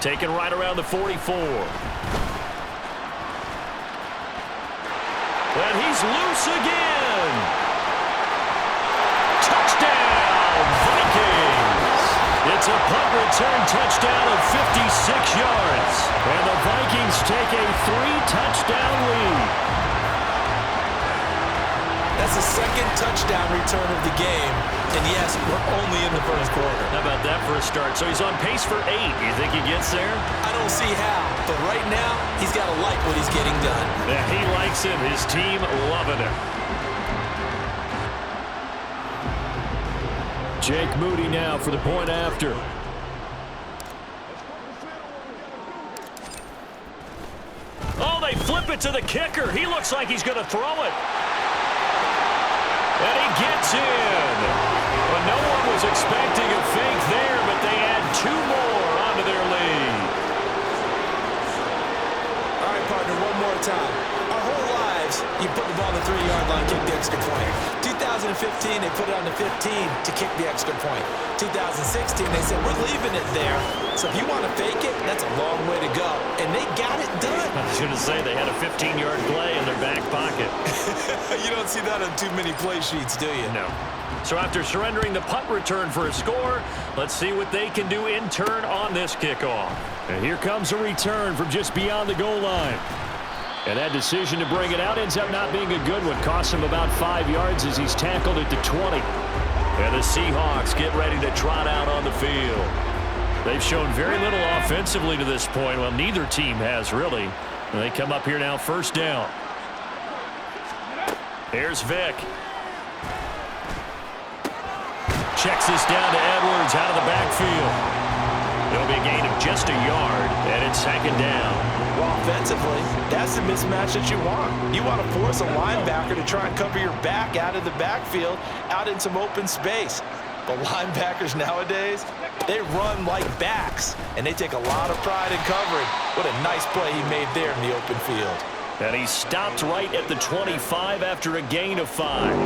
Taken right around the 44. And he's loose again. Touchdown, Vikings. It's a punt return touchdown of 56 yards. And the Vikings take a 3-touchdown lead. That's the second touchdown return of the game. And yes, we're only in the first quarter. How about that for a start? So he's on pace for 8. You think he gets there? I don't see how. But right now, he's got to like what he's getting done. Yeah, he likes it. His team loving it. Jake Moody now for the point after. Oh, they flip it to the kicker. He looks like he's going to throw it. And he gets in. Well, no one was expecting a fake there, but they add 2 more onto their lead. All right, partner, one more time. Our whole lives, you put the ball on the 3-yard line, kick the extra point. 2015, they put it on the 15 to kick the extra point. 2016, they said, we're leaving it there. So if you want to fake it, that's a long way to go. And they got it done. I was going to say they had a 15-yard play in their back pocket. You don't see that on too many play sheets, do you? No. So after surrendering the punt return for a score, let's see what they can do in turn on this kickoff. And here comes a return from just beyond the goal line. And that decision to bring it out ends up not being a good one. Costs him about 5 yards as he's tackled at the 20. And the Seahawks get ready to trot out on the field. They've shown very little offensively to this point. Well, neither team has, really. And they come up here now, first down. Here's Vick. Checks this down to Edwards out of the backfield. It'll be a gain of just a yard, and it's second down. Well, offensively, that's the mismatch that you want. You want to force a linebacker to try and cover your back out of the backfield, out in some open space. But linebackers nowadays, they run like backs, and they take a lot of pride in covering. What a nice play he made there in the open field. And he stopped right at the 25 after a gain of 5.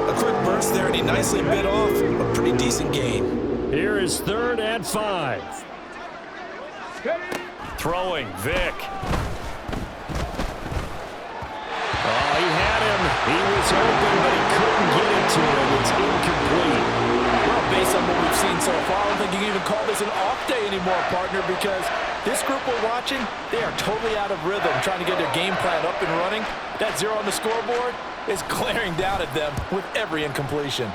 A quick burst there, and he nicely bit off a pretty decent gain. Here is 3rd and 5. Throwing, Vick. Oh, he had him. He was open, but he couldn't get it to him. It's incomplete. Well, based on what we've seen so far, I don't think you can even call this an off day anymore, partner, because this group we're watching, they are totally out of rhythm, trying to get their game plan up and running. That 0 on the scoreboard is glaring down at them with every incompletion.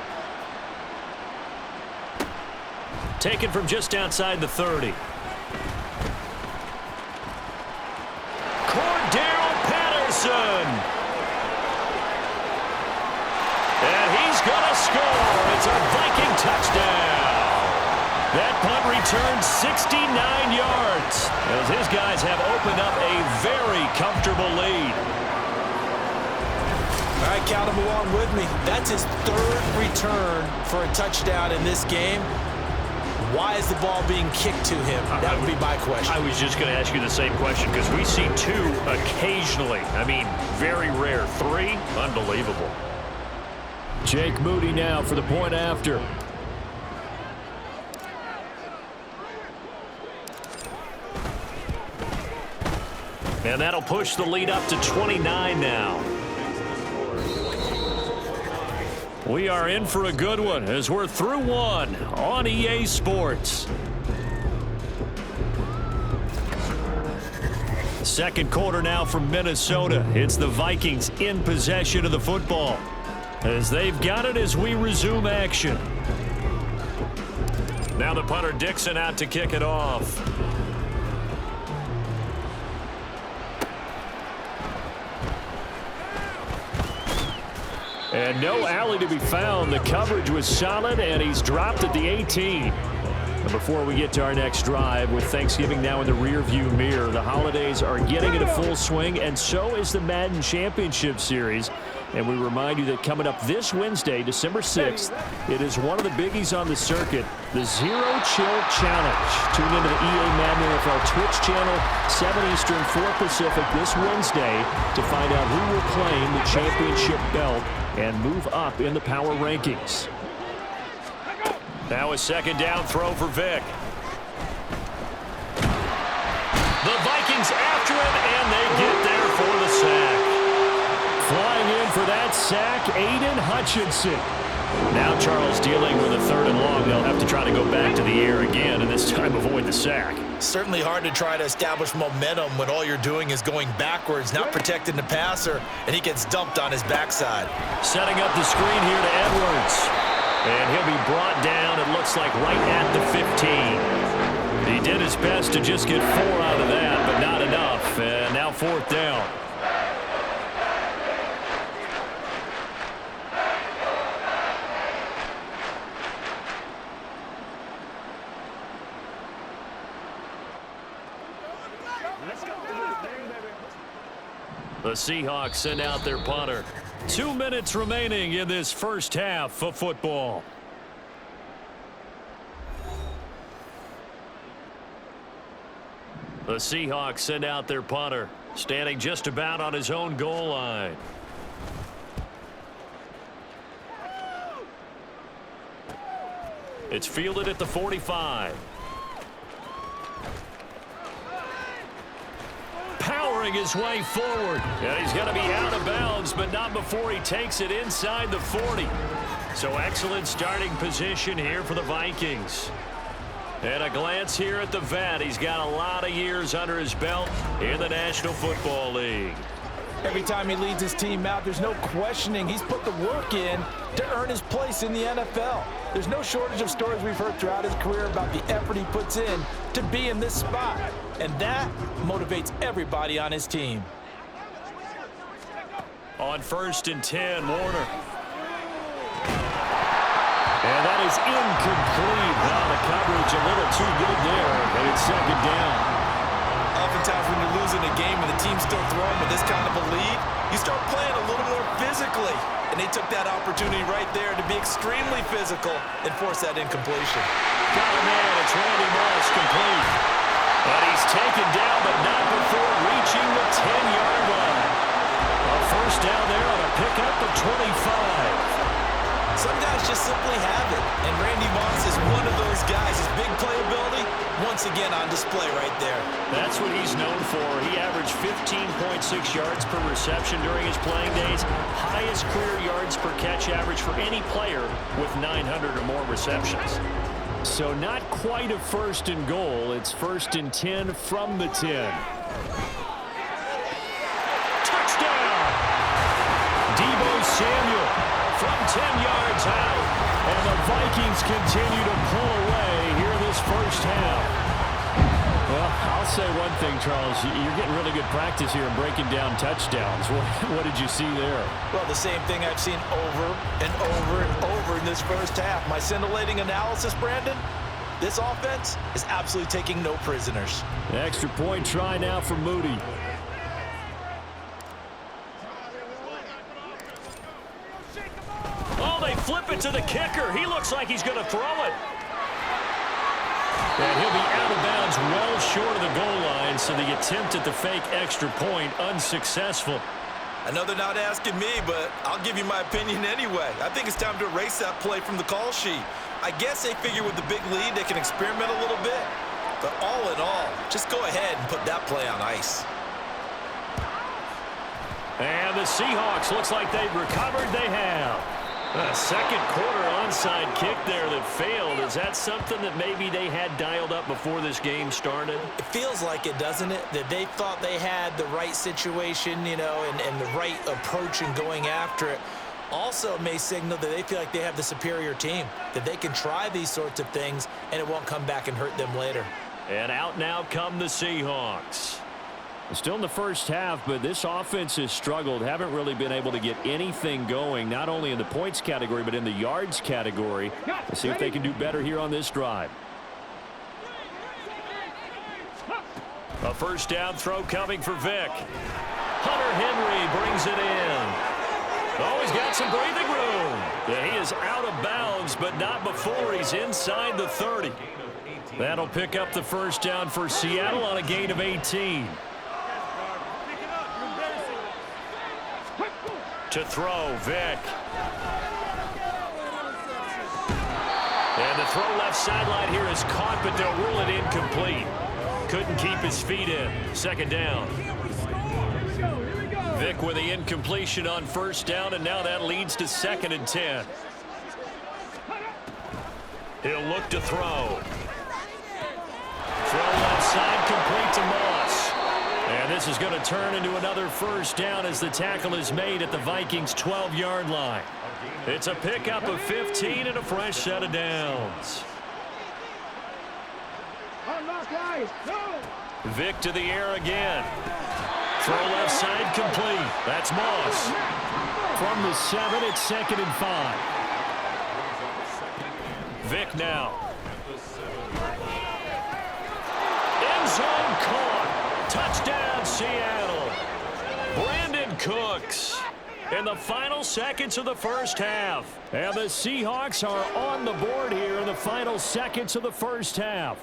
Taken from just outside the 30. Cordero Patterson. And he's going to score. It's a Viking touchdown. That punt returned 69 yards as his guys have opened up a very comfortable lead. All right, count him along with me. That's his 3rd return for a touchdown in this game. Why is the ball being kicked to him? That would be my question. I was just going to ask you the same question because we see 2 occasionally. I mean, very rare. 3, unbelievable. Jake Moody now for the point after. And that'll push the lead up to 29 now. We are in for a good one as we're through 1 on EA Sports. Second quarter now from Minnesota. It's the Vikings in possession of the football as they've got it as we resume action. Now the punter Dixon out to kick it off. And no alley to be found. The coverage was solid, and he's dropped at the 18. And before we get to our next drive, with Thanksgiving now in the rearview mirror, the holidays are getting into full swing, and so is the Madden Championship Series. And we remind you that coming up this Wednesday, December 6th, it is one of the biggies on the circuit, the Zero Chill Challenge. Tune into the EA Madden NFL Twitch channel, 7 Eastern, 4 Pacific this Wednesday to find out who will claim the championship belt and move up in the power rankings. Now a second down throw for Vick. The Vikings after him, and they get there for the sack. Flying in for that sack, Aiden Hutchinson. Now Charles dealing with a 3rd and long. They'll have to try to go back to the air again, and this time avoid the sack. Certainly hard to try to establish momentum when all you're doing is going backwards, not protecting the passer, and he gets dumped on his backside. Setting up the screen here to Edwards. And he'll be brought down, it looks like, right at the 15. He did his best to just get 4 out of that, but not enough. And now 4th down. The Seahawks send out their punter. 2 minutes remaining in this first half of football. The Seahawks send out their punter, standing just about on his own goal line. It's fielded at the 45. Powering his way forward. And he's going to be out of bounds, but not before he takes it inside the 40. So excellent starting position here for the Vikings. And a glance here at the vet. He's got a lot of years under his belt in the National Football League. Every time he leads his team out, there's no questioning. He's put the work in to earn his place in the NFL. There's no shortage of stories we've heard throughout his career about the effort he puts in to be in this spot. And that motivates everybody on his team. On 1st and 10, Warner. And that is incomplete. Now the coverage a little too good there, and it's 2nd down. Oftentimes when you're losing a game and the team's still throwing with this kind of a lead, you start playing a little more physically. And they took that opportunity right there to be extremely physical and force that incompletion. Got a man, it's Randy Moss, complete. And he's taken down, but not before reaching the 10-yard line. A 1st down there on a pickup of 25. Some guys just simply have it, and Randy Moss is one of those guys. His big playability, once again on display right there. That's what he's known for. He averaged 15.6 yards per reception during his playing days. Highest career yards per catch average for any player with 900 or more receptions. So not quite a 1st and goal. It's 1st and 10 from the 10. Touchdown! Deebo Samuel from 10 yards out. And the Vikings continue to pull away here this first half. Well, I'll say one thing, Charles. You're getting really good practice here in breaking down touchdowns. What did you see there? Well, the same thing I've seen over and over and over in this first half. My scintillating analysis, Brandon, this offense is absolutely taking no prisoners. Extra point try now for Moody. Oh, they flip it to the kicker. He looks like he's going to throw it. And he'll be out of bounds well short of the goal line, so the attempt at the fake extra point unsuccessful. I know they're not asking me, but I'll give you my opinion anyway. I think it's time to erase that play from the call sheet. I guess they figure with the big lead they can experiment a little bit. But all in all, just go ahead and put that play on ice. And the Seahawks, looks like they've recovered. They have. A 2nd quarter onside kick there that failed. Is that something that maybe they had dialed up before this game started? It feels like it, doesn't it? That they thought they had the right situation, you know, and the right approach in going after it. Also may signal that they feel like they have the superior team, that they can try these sorts of things and it won't come back and hurt them later. And out now come the Seahawks. Still in the first half, but this offense has struggled. Haven't really been able to get anything going, not only in the points category, but in the yards category. Let's see if they can do better here on this drive. A 1st down throw coming for Vic. Hunter Henry brings it in. Oh, he's got some breathing room. Yeah, he is out of bounds, but not before he's inside the 30. That'll pick up the 1st down for Seattle on a gain of 18. To throw, Vic. And the throw left sideline here is caught, but they'll rule it incomplete. Couldn't keep his feet in. Second down. Vic with the incompletion on first down, and now that leads to 2nd and 10. He'll look to throw. Throw left side, complete to Moss. And this is going to turn into another first down as the tackle is made at the Vikings' 12-yard line. It's a pickup of 15 and a fresh set of downs. Vic to the air again. Throw left side, complete. That's Moss. From the 7, it's 2nd and 5. Vic now. End zone caught. Touchdown, Seattle. Brandon Cooks in the final seconds of the first half. And the Seahawks are on the board here in the final seconds of the first half.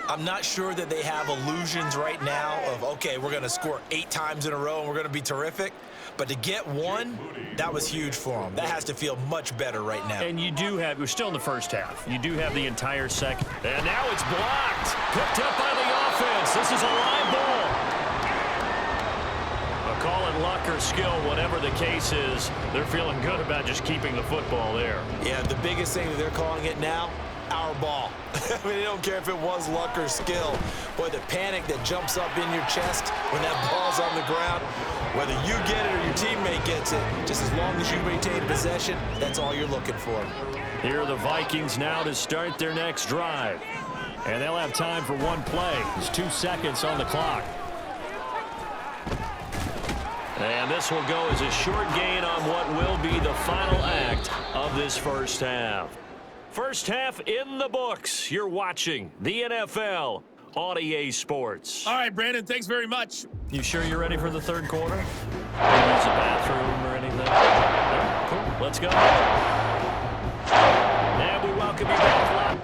I'm not sure that they have illusions right now of, okay, we're going to score 8 times in a row and we're going to be terrific. But to get one, that was huge for them. That has to feel much better right now. And you do have, we're still in the first half. You do have the entire second. And now it's blocked. Picked up by the offense. This is a live ball. Call it luck or skill, whatever the case is, they're feeling good about just keeping the football there. Yeah, the biggest thing that they're calling it now, our ball. I mean, they don't care if it was luck or skill. Boy, the panic that jumps up in your chest when that ball's on the ground, whether you get it or your teammate gets it, just as long as you maintain possession, that's all you're looking for. Here are the Vikings now to start their next drive. And they'll have time for one play. There's 2 seconds on the clock. And this will go as a short gain on what will be the final act of this first half. First half in the books. You're watching the NFL on EA Sports. All right, Brandon, thanks very much. You sure you're ready for the third quarter? Use a bathroom or anything? No? Cool. Let's go. And we welcome you back live.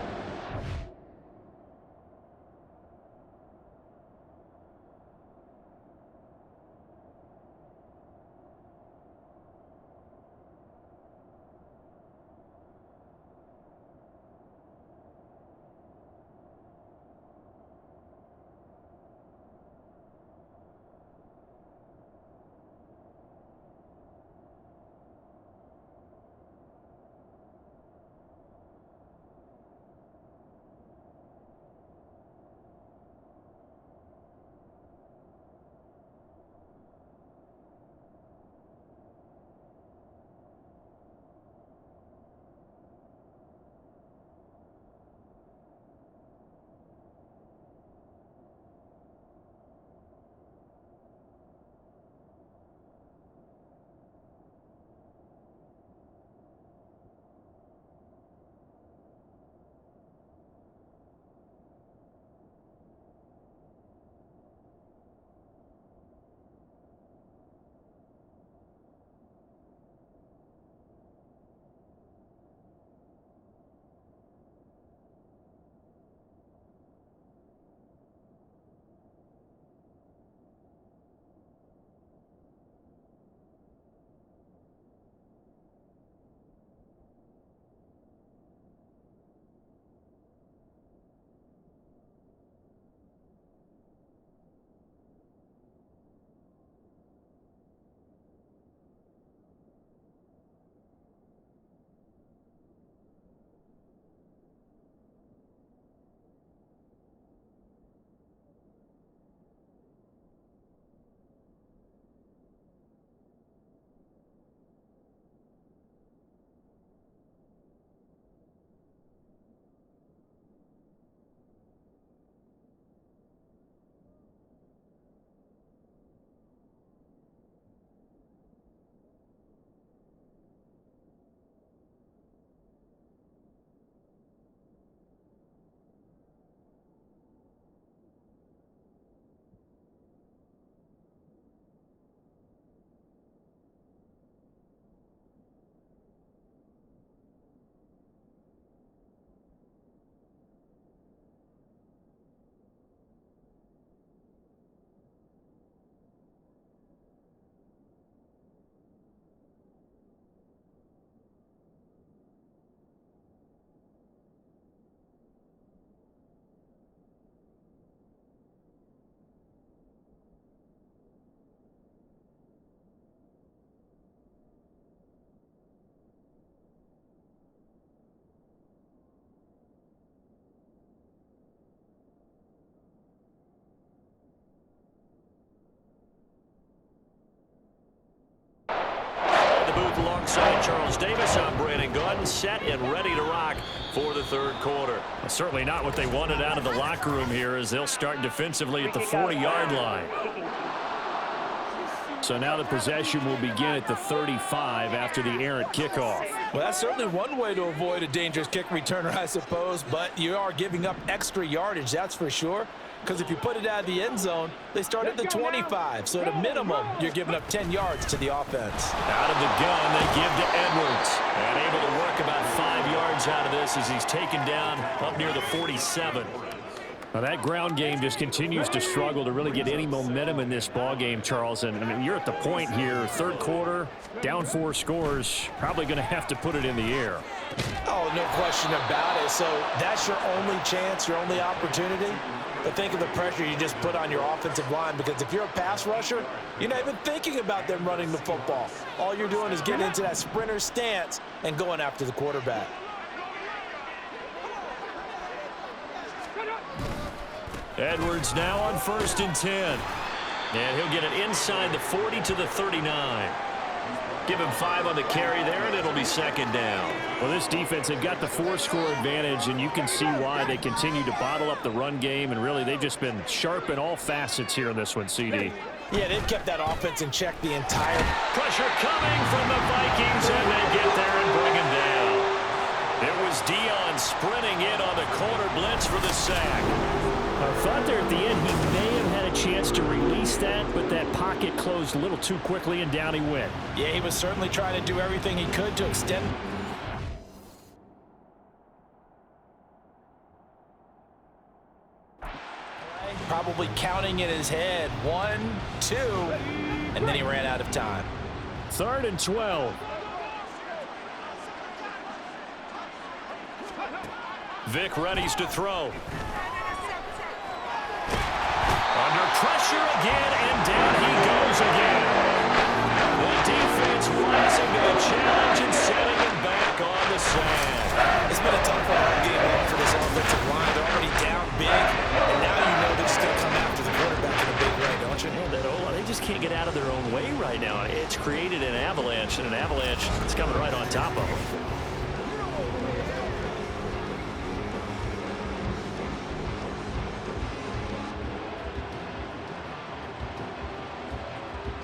alongside Charles Davis, I'm Brandon Gordon, set and ready to rock for the third quarter. Well, certainly not what they wanted out of the locker room here, as they'll start defensively at the 40-yard line. So now the possession will begin at the 35 after the errant kickoff. Well, that's certainly one way to avoid a dangerous kick returner, I suppose, but you are giving up extra yardage, that's for sure. Because if you put it out of the end zone, they start at the 25. So at a minimum, you're giving up 10 yards to the offense. Out of the gun, they give to Edwards. And able to work about 5 yards out of this as he's taken down up near the 47. Now that ground game just continues to struggle to really get any momentum in this ball game, Charles. And I mean, you're at the point here, third quarter, down 4 scores, probably going to have to put it in the air. Oh, no question about it. So that's your only chance, your only opportunity. But think of the pressure you just put on your offensive line, because if you're a pass rusher, you're not even thinking about them running the football. All you're doing is getting into that sprinter stance and going after the quarterback. Edwards now on 1st and 10. And he'll get it inside the 40 to the 39. Give him 5 on the carry there, and it'll be 2nd down. Well, this defense, they've got the 4-score advantage, and you can see why they continue to bottle up the run game, and really they've just been sharp in all facets here in this one, CD. Yeah, they've kept that offense in check the entire... Pressure coming from the Vikings, and they get there and bring him down. It was Dion sprinting in on the corner blitz for the sack. I thought there at the end he may have had a chance to release that, but that pocket closed a little too quickly, and down he went. Yeah, he was certainly trying to do everything he could to extend. Probably counting in his head. 1, 2, and then he ran out of time. 3rd and 12. Vic readies to throw. Under pressure again, and down he goes again. The defense rising to the challenge and setting him back on the sand. It's been a tough game long for this offensive line. They're already down big, and now you know they're just going to come after the quarterback in a big way, don't you? Yeah, that O-line, they just can't get out of their own way right now. It's created an avalanche, and an avalanche is coming right on top of them.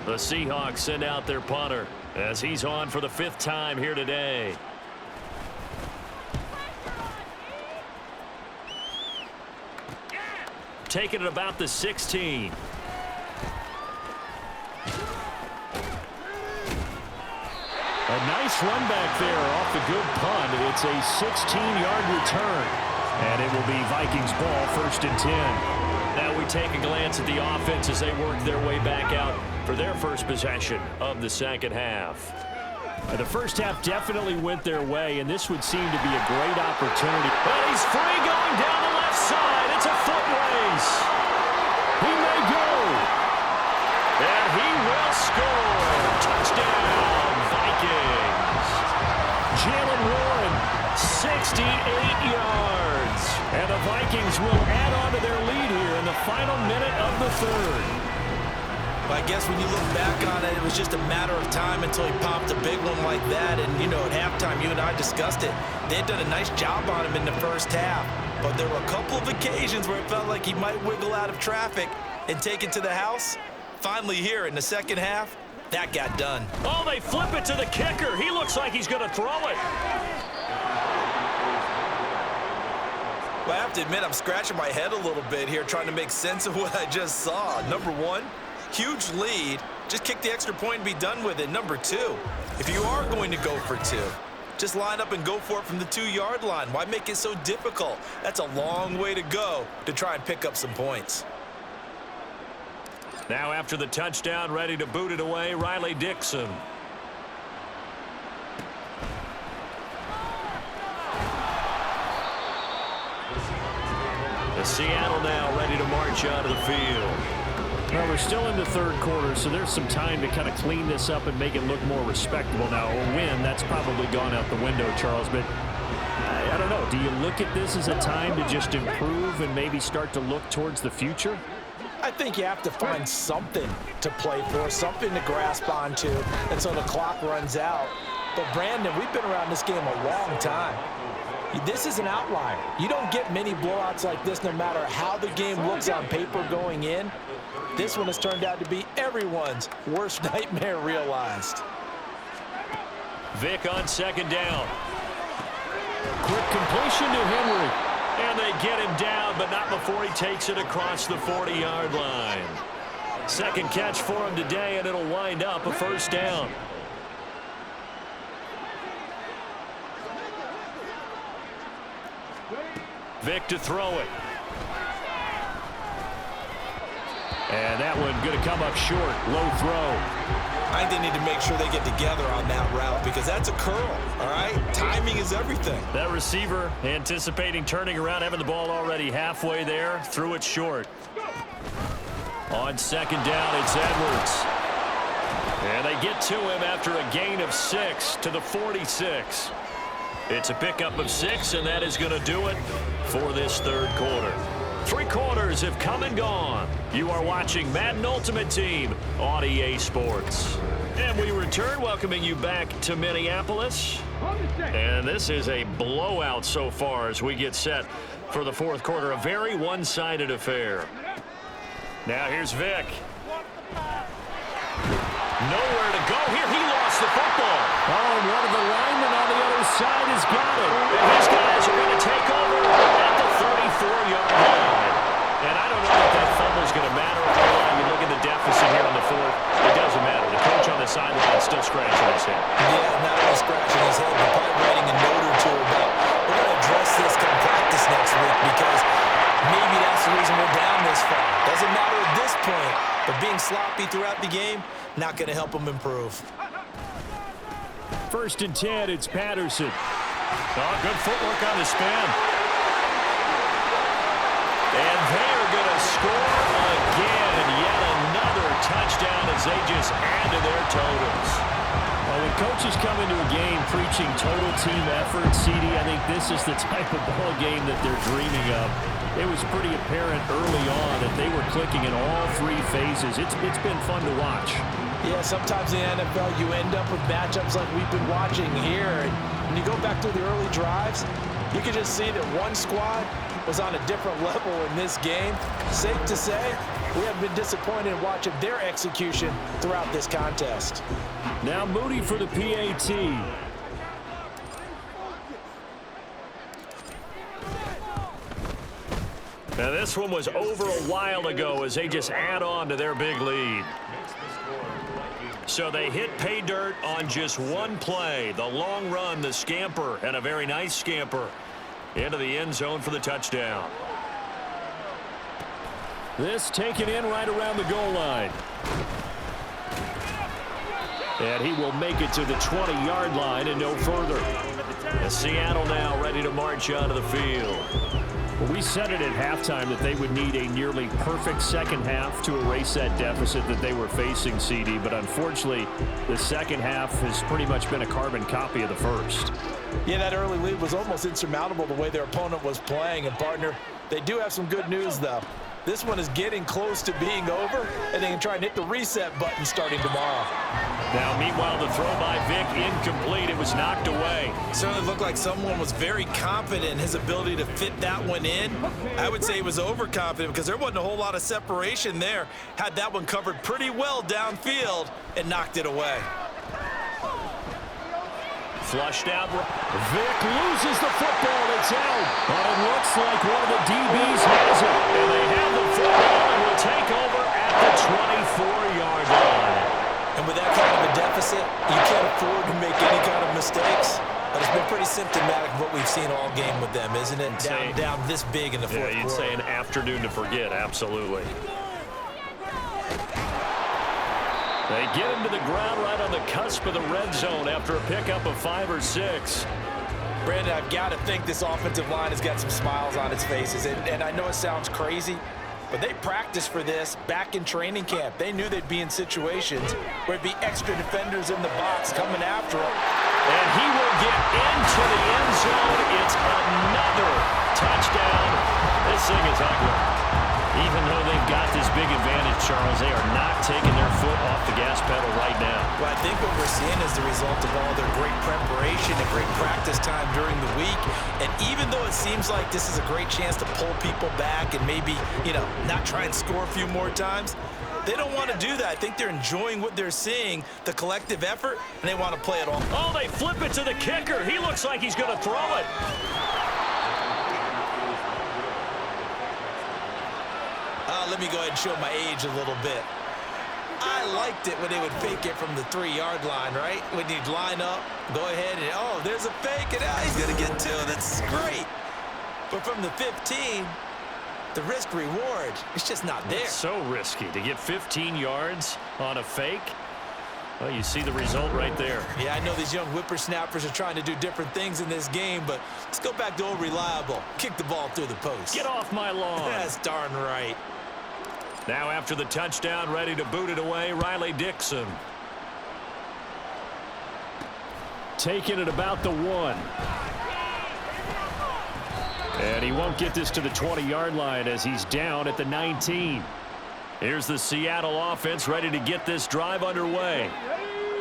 The Seahawks send out their punter as he's on for the 5th time here today. Taking it about the 16. A nice run back there off the good punt. It's a 16-yard return. And it will be Vikings ball, 1st and 10. Now we take a glance at the offense as they work their way back out for their first possession of the second half. The first half definitely went their way, and this would seem to be a great opportunity. But he's free going down the left side. It's a foot race. He may go. And he will score. Touchdown, Vikings. Jalen Warren, 68 yards. And the Vikings will add on to their lead here in the final minute of the 3rd. I guess when you look back on it, it was just a matter of time until he popped a big one like that. And, you know, at halftime, you and I discussed it. They had done a nice job on him in the first half. But there were a couple of occasions where it felt like he might wiggle out of traffic and take it to the house. Finally here in the second half, that got done. Oh, they flip it to the kicker. He looks like he's going to throw it. Well, I have to admit, I'm scratching my head a little bit here trying to make sense of what I just saw. Number 1, huge lead. Just kick the extra point and be done with it. Number 2, if you are going to go for 2, just line up and go for it from the 2-yard line. Why make it so difficult? That's a long way to go to try and pick up some points. Now after the touchdown, ready to boot it away, Riley Dixon. Seattle now ready to march out of the field. Well, we're still in the 3rd quarter, so there's some time to kind of clean this up and make it look more respectable. Now, a win, that's probably gone out the window, Charles, but I don't know. Do you look at this as a time to just improve and maybe start to look towards the future? I think you have to find something to play for, something to grasp onto until the clock runs out. But, Brandon, we've been around this game a long time. This is an outlier. You don't get many blowouts like this no matter how the game looks on paper going in. This one has turned out to be everyone's worst nightmare realized. Vic on second down. Quick completion to Henry. And they get him down, but not before he takes it across the 40-yard line. Second catch for him today, and it'll wind up a first down. Vic to throw it. And that one going to come up short. Low throw. I think they need to make sure they get together on that route because that's a curl, all right? Timing is everything. That receiver anticipating turning around, having the ball already halfway there, threw it short. On second down, it's Edwards. And they get to him after a gain of 6 to the 46. It's a pickup of 6, and that is going to do it for this third quarter. 3 quarters have come and gone. You are watching Madden Ultimate Team on EA Sports. And we return, welcoming you back to Minneapolis. And this is a blowout so far as we get set for the fourth quarter. A very one-sided affair. Now here's Vic. Nowhere to go here. He lost the football. Oh, and one of the linemen on the other side has got it. And his guys are going to take over at the 34-yard line. And I don't know if that fumble is going to matter. You look at the deficit here on the fourth. It doesn't matter. The coach on the sideline is still scratching his head. Yeah, not only scratching his head, but probably writing a note or two about we're going to address this come practice next week because maybe that's the reason we're down this far. Doesn't matter at this point, but being sloppy throughout the game, not going to help them improve. First and 10, it's Patterson. Oh, good footwork on the span. And they're going to score again. Yet another touchdown as they just add to their totals. Well, when coaches come into a game preaching total team effort, CD, I think this is the type of ball game that they're dreaming of. It was pretty apparent early on that they were clicking in all 3 phases. It's been fun to watch. Yeah, sometimes in the NFL you end up with matchups like we've been watching here. And when you go back to the early drives, you can just see that one squad was on a different level in this game. Safe to say, we have been disappointed in watching their execution throughout this contest. Now Moody for the PAT. Now this one was over a while ago as they just add on to their big lead. So they hit pay dirt on just one play. The long run, the scamper, and a very nice scamper into the end zone for the touchdown. This taken in right around the goal line. And he will make it to the 20-yard line and no further. And Seattle now ready to march onto the field. Well, we said it at halftime that they would need a nearly perfect second half to erase that deficit that they were facing, CD. But unfortunately, the second half has pretty much been a carbon copy of the first. Yeah, that early lead was almost insurmountable the way their opponent was playing. And, partner, they do have some good news, though. This one is getting close to being over, and they can try and hit the reset button starting tomorrow. Now, meanwhile, the throw by Vic incomplete. It was knocked away. Certainly looked like someone was very confident in his ability to fit that one in. I would say he was overconfident because there wasn't a whole lot of separation there. Had that one covered pretty well downfield and knocked it away. Flushed out. Vic loses the football. It's out. But it looks like one of the DBs has it. And they have the football and will take over at the 24-yard line. And with that kind of a deficit, you can't afford to make any kind of mistakes. But it's been pretty symptomatic of what we've seen all game with them, isn't it? Down this big in the fourth quarter. Yeah, you'd say an afternoon to forget, absolutely. They get him to the ground right on the cusp of the red zone after a pickup of 5 or 6. Brandon, I've got to think this offensive line has got some smiles on its faces. And I know it sounds crazy, but they practiced for this back in training camp. They knew they'd be in situations where it'd be extra defenders in the box coming after him. And he will get into the end zone. It's another touchdown. This thing is ugly. Even though they've got this big advantage, Charles, they are not taking their foot off the gas pedal right now. Well, I think what we're seeing is the result of all their great preparation and great practice time during the week. And even though it seems like this is a great chance to pull people back and maybe, not try and score a few more times, they don't want to do that. I think they're enjoying what they're seeing, the collective effort, and they want to play it all. Oh, they flip it to the kicker. He looks like he's going to throw it. Let me go ahead and show my age a little bit. I liked it when they would fake it from the 3-yard line, right? When you'd line up, go ahead and, oh, there's a fake, and he's going to get 2. That's great. But from the 15, the risk-reward, it's just not there. It's so risky to get 15 yards on a fake. Well, you see the result right there. Yeah, I know these young whippersnappers are trying to do different things in this game, but let's go back to old reliable. Kick the ball through the post. Get off my lawn. That's darn right. Now after the touchdown, ready to boot it away, Riley Dixon. Taking it about the 1. And he won't get this to the 20-yard line as he's down at the 19. Here's the Seattle offense ready to get this drive underway.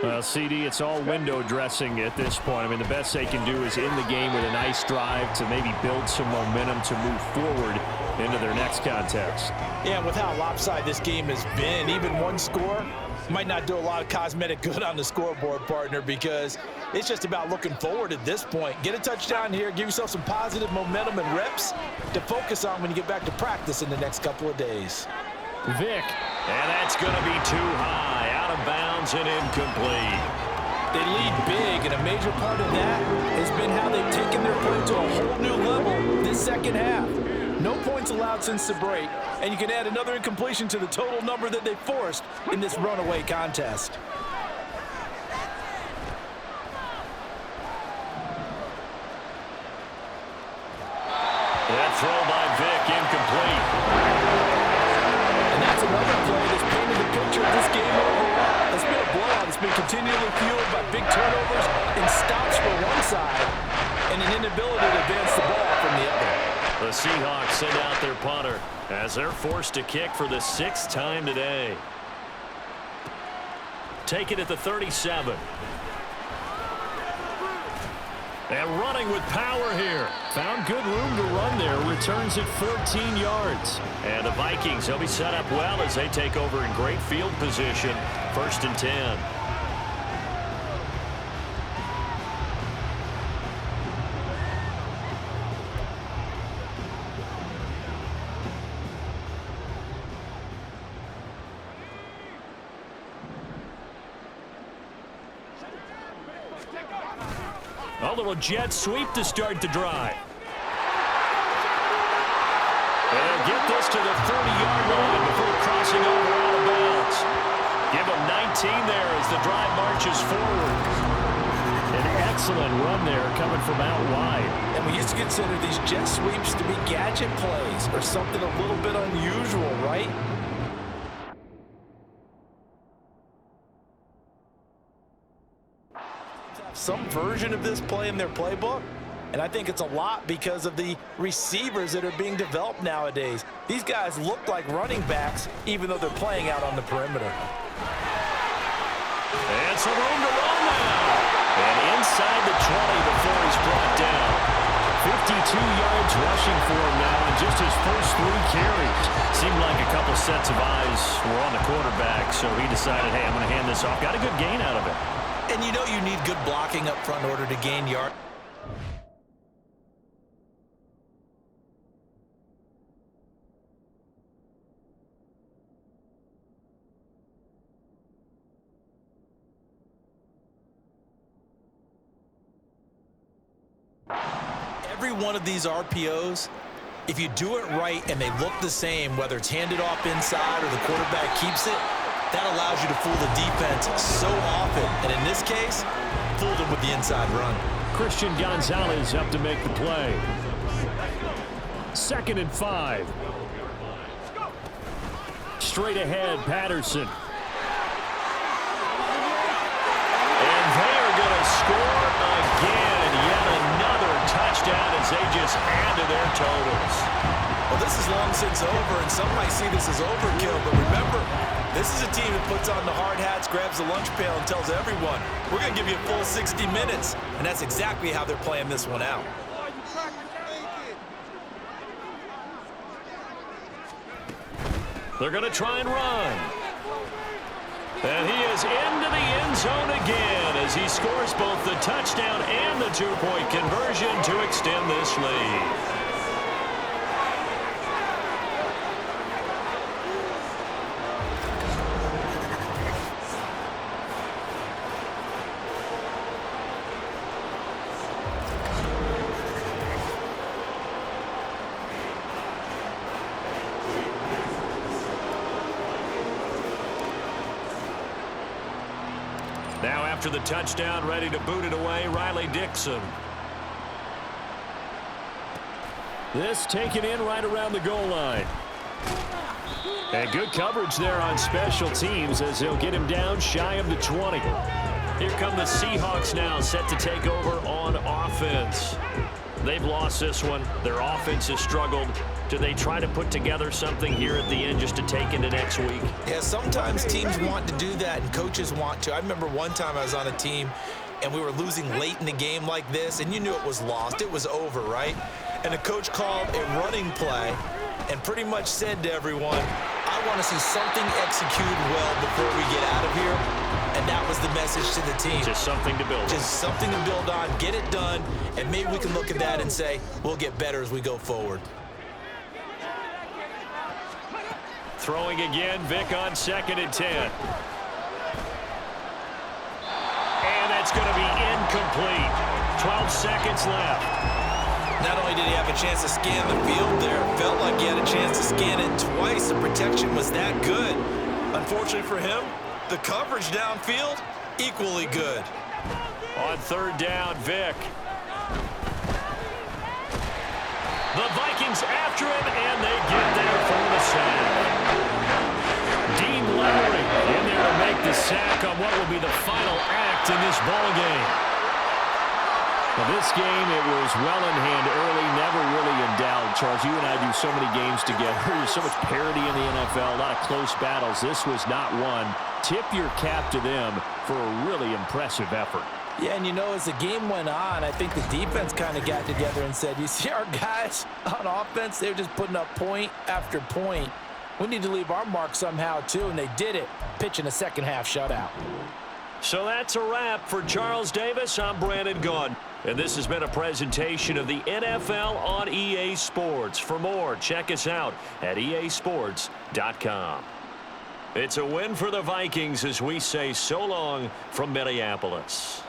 Well, CD, it's all window dressing at this point. I mean, the best they can do is end the game with a nice drive to maybe build some momentum to move forward into their next contest. Yeah, with how lopsided this game has been, even one score might not do a lot of cosmetic good on the scoreboard, partner, because it's just about looking forward at this point. Get a touchdown here, give yourself some positive momentum and reps to focus on when you get back to practice in the next couple of days. Vick, and that's going to be too high, out of bounds and incomplete. They lead big, and a major part of that has been how they've taken their play to a whole new level this second half. No points allowed since the break, and you can add another incompletion to the total number that they forced in this runaway contest. That throw by Vick, incomplete. And that's another play that's painted the picture of this game overall. It's been a blowout. It's been continually fueled by big turnovers and stops for one side and an inability to advance the ball from the other. The Seahawks send out their punter as they're forced to kick for the 6th time today. Take it at the 37. And running with power here. Found good room to run there. Returns at 14 yards. And the Vikings, they'll be set up well as they take over in great field position. 1st and 10. A little jet sweep to start the drive. They'll get this to the 30-yard line before crossing over out of bounds. Give them 19 there as the drive marches forward. An excellent run there coming from out wide. And we used to consider these jet sweeps to be gadget plays or something a little bit unusual, right? Some version of this play in their playbook, and I think it's a lot because of the receivers that are being developed nowadays. These guys look like running backs even though they're playing out on the perimeter. And some room to run now. And inside the 20 before he's brought down. 52 yards rushing for him now in just his first 3 carries. Seemed like a couple sets of eyes were on the quarterback, so he decided, hey, I'm going to hand this off. Got a good gain out of it. And you know you need good blocking up front in order to gain yards. Every one of these RPOs, if you do it right and they look the same, whether it's handed off inside or the quarterback keeps it, that allows you to fool the defense so often. And in this case, fooled him with the inside run. Christian Gonzalez up to make the play. 2nd and 5. Straight ahead, Patterson. And they are going to score again. Yet another touchdown as they just add to their totals. Well, this long since over, and some might see this as overkill, but remember, this is a team that puts on the hard hats, grabs the lunch pail, and tells everyone, we're going to give you a full 60 minutes, and that's exactly how they're playing this one out. They're going to try and run. And he is into the end zone again as he scores both the touchdown and the two-point conversion to extend this lead. Now after the touchdown, ready to boot it away, Riley Dixon. This taken in right around the goal line. And good coverage there on special teams as they'll get him down shy of the 20. Here come the Seahawks now, set to take over on offense. They've lost this one. Their offense has struggled. Do they try to put together something here at the end just to take into next week? Yeah, sometimes teams want to do that and coaches want to. I remember one time I was on a team and we were losing late in the game like this, and you knew it was lost. It was over, right? And the coach called a running play and pretty much said to everyone, I want to see something executed well before we get out of here. And that was the message to the team. Just something to build on. Just something to build on, get it done, and maybe we can look at that and say, we'll get better as we go forward. Throwing again, Vic on 2nd and 10. And that's going to be incomplete. 12 seconds left. Not only did he have a chance to scan the field there, it felt like he had a chance to scan it twice. The protection was that good. Unfortunately for him, the coverage downfield, equally good. On 3rd down, Vic. The Vikings after him, and they get there for the sack. Dean Lowry in there to make the sack on what will be the final act in this ball game. Now this game, it was well in hand early, never really in doubt. Charles, you and I do so many games together. There's so much parity in the NFL, a lot of close battles. This was not one. Tip your cap to them for a really impressive effort. Yeah, and you know, as the game went on, I think the defense kind of got together and said, you see our guys on offense, they're just putting up point after point. We need to leave our mark somehow, too, and they did it, pitching a second-half shutout. So that's a wrap for Charles Davis. I'm Brandon Gaudin, and this has been a presentation of the NFL on EA Sports. For more, check us out at easports.com. It's a win for the Vikings as we say so long from Minneapolis.